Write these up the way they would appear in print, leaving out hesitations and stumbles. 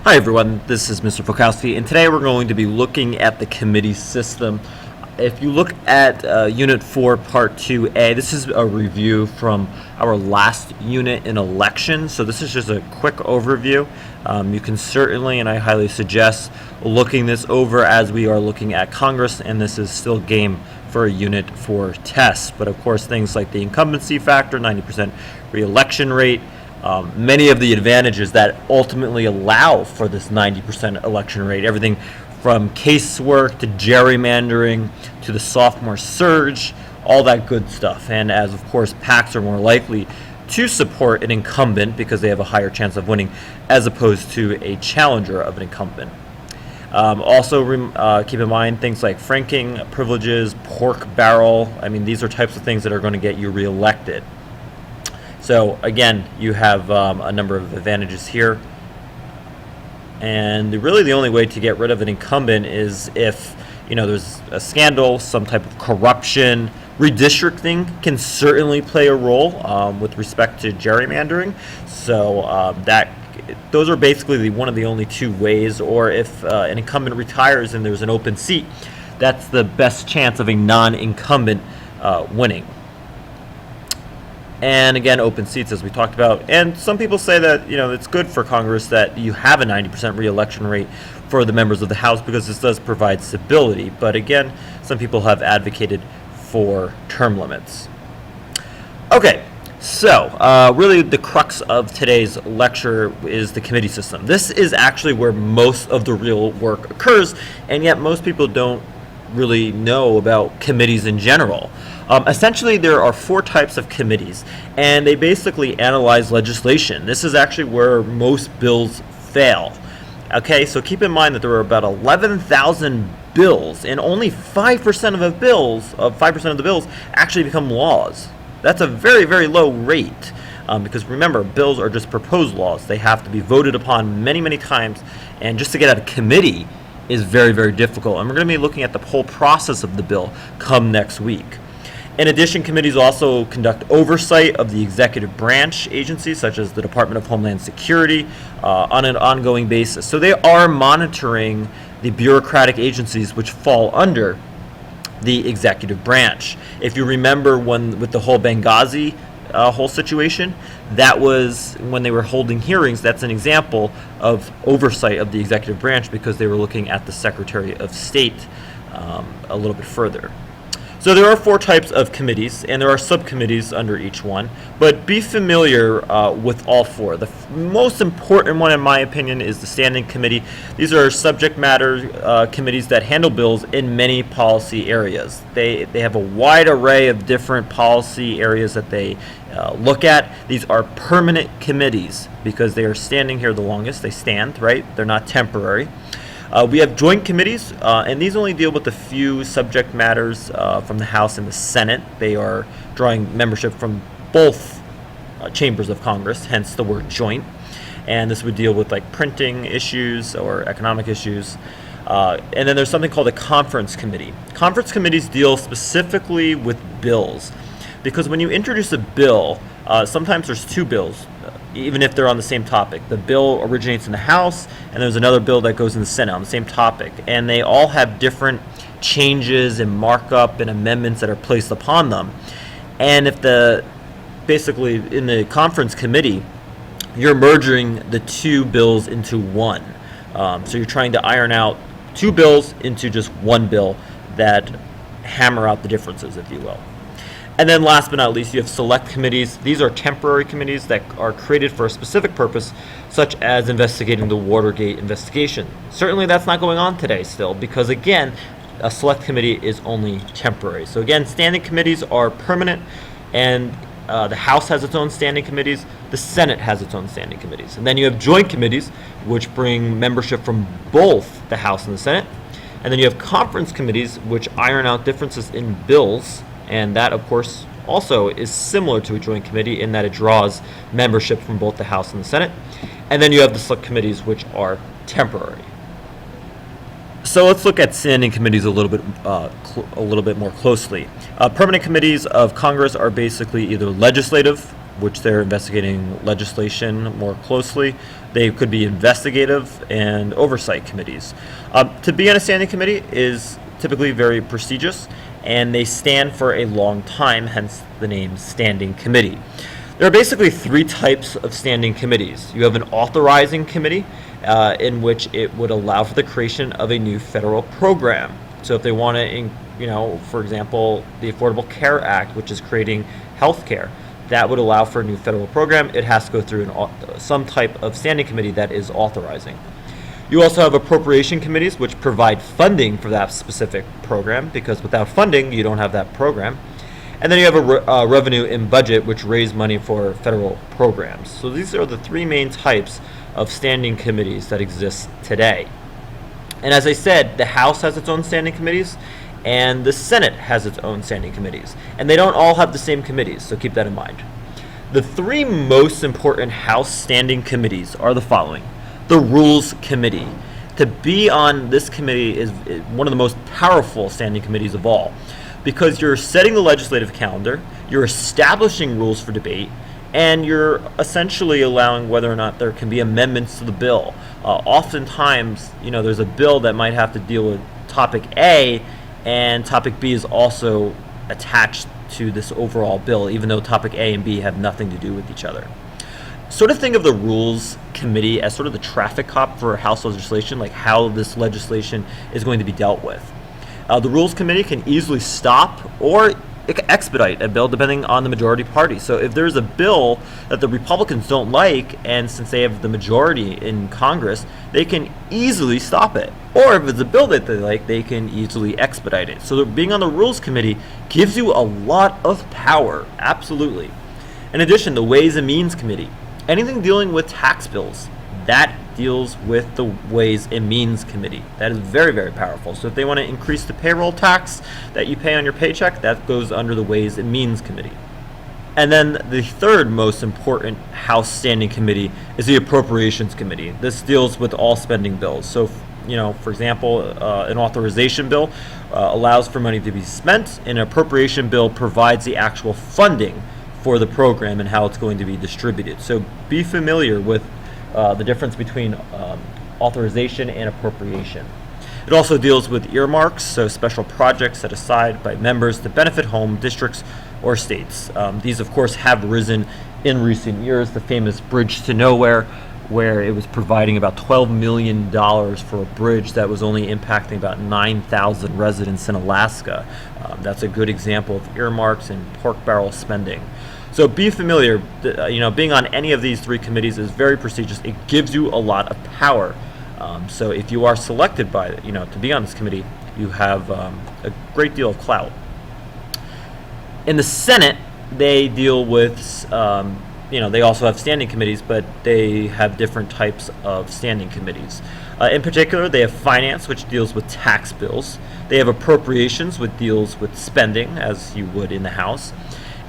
Hi everyone, this is Mr. Fokowski, and today we're going to be looking at the committee system. If you look at Unit 4, Part 2A, this is a review from our last unit in election, so this is just a quick overview. You can certainly, and I highly suggest, looking this over as we are looking at Congress, and this is still game for a Unit 4 test. But of course, things like the incumbency factor, 90% re-election rate, many of the advantages that ultimately allow for this 90% election rate, everything from casework to gerrymandering to the sophomore surge, all that good stuff. And as of course PACs are more likely to support an incumbent because they have a higher chance of winning as opposed to a challenger of an incumbent. Also keep in mind things like franking privileges, pork barrel. I mean, these are types of things that are going to get you reelected. So again, you have a number of advantages here. And really the only way to get rid of an incumbent is if, there's a scandal, some type of corruption. Redistricting can certainly play a role with respect to gerrymandering. So those are basically one of the only two ways. Or if an incumbent retires and there's an open seat, that's the best chance of a non-incumbent winning. And again, open seats, as we talked about. And some people say that, it's good for Congress that you have a 90% re-election rate for the members of the House because this does provide stability. But again, some people have advocated for term limits. Okay, so really the crux of today's lecture is the committee system. This is actually where most of the real work occurs, and yet most people don't really know about committees in general. Essentially, there are four types of committees, and they basically analyze legislation. This is actually where most bills fail. Okay, so keep in mind that there are about 11,000 bills, and only 5% of the bills actually become laws. That's a very, very low rate, because remember, bills are just proposed laws. They have to be voted upon many, many times, and just to get out of committee is very, very difficult. And we're going to be looking at the whole process of the bill come next week. In addition, committees also conduct oversight of the executive branch agencies, such as the Department of Homeland Security, on an ongoing basis. So they are monitoring the bureaucratic agencies which fall under the executive branch. If you remember with the whole Benghazi whole situation, that was when they were holding hearings. That's an example of oversight of the executive branch because they were looking at the Secretary of State a little bit further. So there are four types of committees, and there are subcommittees under each one, but be familiar with all four. The most important one, in my opinion, is the Standing Committee. These are subject matter committees that handle bills in many policy areas. They have a wide array of different policy areas that they look at. These are permanent committees because they are standing here the longest. They stand, right? They're not temporary. We have joint committees, and these only deal with a few subject matters from the House and the Senate. They are drawing membership from both chambers of Congress, hence the word joint. And this would deal with like printing issues or economic issues. And then there's something called a conference committee. Conference committees deal specifically with bills, because when you introduce a bill, sometimes there's two bills. Even if they're on the same topic. The bill originates in the House, and there's another bill that goes in the Senate on the same topic. And they all have different changes and markup and amendments that are placed upon them. And if basically in the conference committee, you're merging the two bills into one. So you're trying to iron out two bills into just one bill that hammer out the differences, if you will. And then last but not least, you have select committees. These are temporary committees that are created for a specific purpose, such as investigating the Watergate investigation. Certainly that's not going on today still, because again, a select committee is only temporary. So again, standing committees are permanent, and the House has its own standing committees, the Senate has its own standing committees. And then you have joint committees, which bring membership from both the House and the Senate. And then you have conference committees, which iron out differences in bills. And that, of course, also is similar to a joint committee in that it draws membership from both the House and the Senate. And then you have the select committees, which are temporary. So let's look at standing committees a little bit more closely. Permanent committees of Congress are basically either legislative which they're investigating legislation more closely. They could be investigative and oversight committees. To be on a standing committee is typically very prestigious, and they stand for a long time, hence the name standing committee. There are basically three types of standing committees. You have an authorizing committee, in which it would allow for the creation of a new federal program. So if they want to, for example, the Affordable Care Act, which is creating health care, that would allow for a new federal program. It has to go through some type of standing committee that is authorizing. You also have appropriation committees, which provide funding for that specific program, because without funding, you don't have that program. And then you have a revenue and budget, which raise money for federal programs. So these are the three main types of standing committees that exist today. And as I said, the House has its own standing committees, and the Senate has its own standing committees. And they don't all have the same committees, so keep that in mind. The three most important House standing committees are the following. The Rules Committee. To be on this committee is one of the most powerful standing committees of all, because you're setting the legislative calendar, you're establishing rules for debate, and you're essentially allowing whether or not there can be amendments to the bill. Oftentimes, there's a bill that might have to deal with topic A, and topic B is also attached to this overall bill, even though topic A and B have nothing to do with each other. Sort of think of the Rules Committee as sort of the traffic cop for House legislation, like how this legislation is going to be dealt with. The Rules Committee can easily stop or expedite a bill depending on the majority party. So if there's a bill that the Republicans don't like, and since they have the majority in Congress, they can easily stop it. Or if it's a bill that they like, they can easily expedite it. So being on the Rules Committee gives you a lot of power, absolutely. In addition, the Ways and Means Committee. Anything dealing with tax bills, that deals with the Ways and Means Committee. That is very, very powerful. So if they want to increase the payroll tax that you pay on your paycheck, that goes under the Ways and Means Committee. And then the third most important House standing committee is the Appropriations Committee. This deals with all spending bills. So, for example, an authorization bill allows for money to be spent. An appropriation bill provides the actual funding for the program and how it's going to be distributed. So be familiar with the difference between authorization and appropriation. It also deals with earmarks, so special projects set aside by members to benefit home districts or states. These, of course, have risen in recent years. The famous Bridge to Nowhere, where it was providing about $12 million for a bridge that was only impacting about 9,000 residents in Alaska. That's a good example of earmarks and pork barrel spending. So be familiar, being on any of these three committees is very prestigious. It gives you a lot of power. So if you are selected to be on this committee, you have a great deal of clout. In the Senate, they deal with, they also have standing committees, but they have different types of standing committees. In particular, they have Finance, which deals with tax bills. They have Appropriations, which deals with spending, as you would in the House.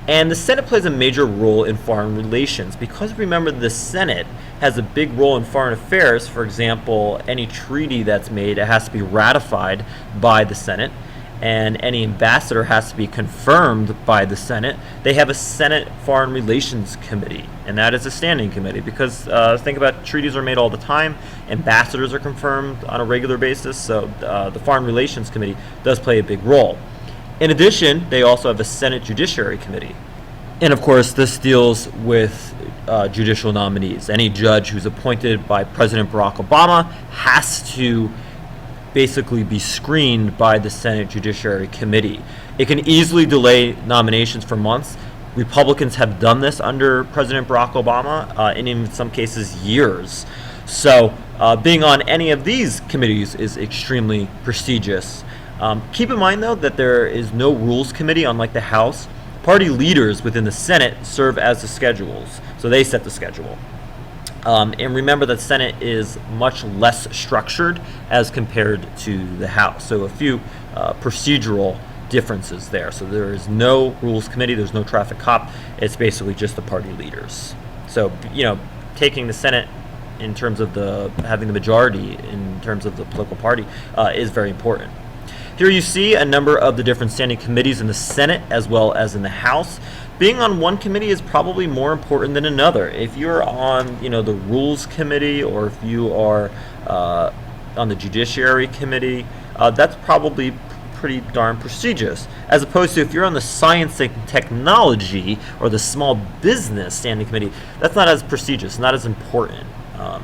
And the Senate plays a major role in foreign relations because, remember, the Senate has a big role in foreign affairs. For example, any treaty that's made, it has to be ratified by the Senate, and any ambassador has to be confirmed by the Senate. They have a Senate Foreign Relations Committee, and that is a standing committee because think about treaties are made all the time, ambassadors are confirmed on a regular basis, so the Foreign Relations Committee does play a big role. In addition, they also have a Senate Judiciary Committee. And of course, this deals with judicial nominees. Any judge who's appointed by President Barack Obama has to basically be screened by the Senate Judiciary Committee. It can easily delay nominations for months. Republicans have done this under President Barack Obama, and in some cases, years. So being on any of these committees is extremely prestigious. Keep in mind, though, that there is no Rules Committee, unlike the House. Party leaders within the Senate serve as the schedules, so they set the schedule. And remember that Senate is much less structured as compared to the House, so a few procedural differences there. So there is no Rules Committee, there's no traffic cop, it's basically just the party leaders. So, taking the Senate in terms of having the majority in terms of the political party is very important. Here you see a number of the different standing committees in the Senate as well as in the House. being on one committee is probably more important than another. If you're on, the Rules Committee, or if you are on the Judiciary Committee, that's probably pretty darn prestigious. As opposed to if you're on the Science and Technology or the Small Business Standing Committee, that's not as prestigious, not as important.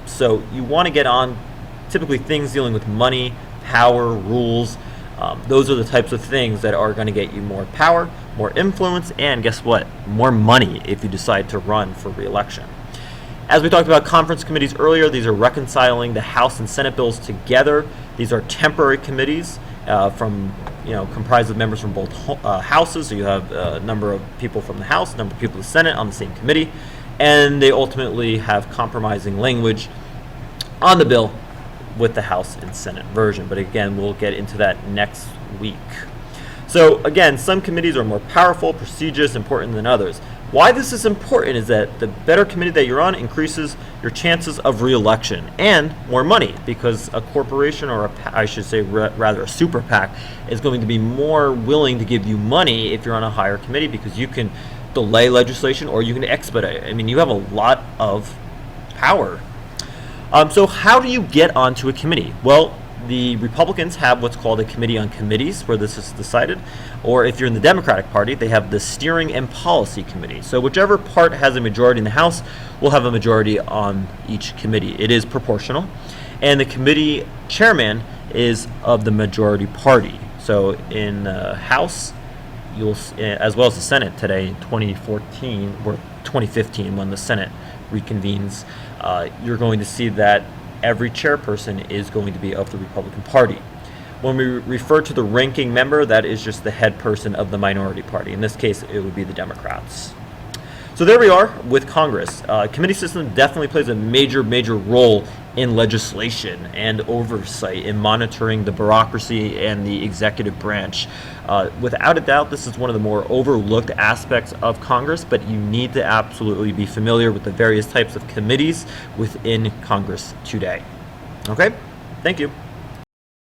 So you want to get on typically things dealing with money, power, rules. Those are the types of things that are going to get you more power, more influence, and guess what? More money if you decide to run for re-election. As we talked about conference committees earlier, these are reconciling the House and Senate bills together. These are temporary committees comprised of members from both houses. So you have a number of people from the House, a number of people from the Senate on the same committee, and they ultimately have compromising language on the bill with the House and Senate version. But again, we'll get into that next week. So again, some committees are more powerful, prestigious, important than others. Why this is important is that the better committee that you're on increases your chances of re-election and more money, because a corporation, or I should say rather a super PAC, is going to be more willing to give you money if you're on a higher committee, because you can delay legislation or you can expedite it. I mean, you have a lot of power. So how do you get onto a committee? Well, the Republicans have what's called a Committee on Committees, where this is decided. Or if you're in the Democratic Party, they have the Steering and Policy Committee. So whichever part has a majority in the House will have a majority on each committee. It is proportional. And the committee chairman is of the majority party. So in the House, as well as the Senate today in 2014 or 2015, when the Senate reconvenes, you're going to see that every chairperson is going to be of the Republican Party. When we refer to the ranking member, that is just the head person of the minority party. In this case, it would be the Democrats. So there we are with Congress. Committee system definitely plays a major role in legislation and oversight in monitoring the bureaucracy and the executive branch. Without a doubt, this is one of the more overlooked aspects of Congress, but you need to absolutely be familiar with the various types of committees within Congress today. Okay, thank you.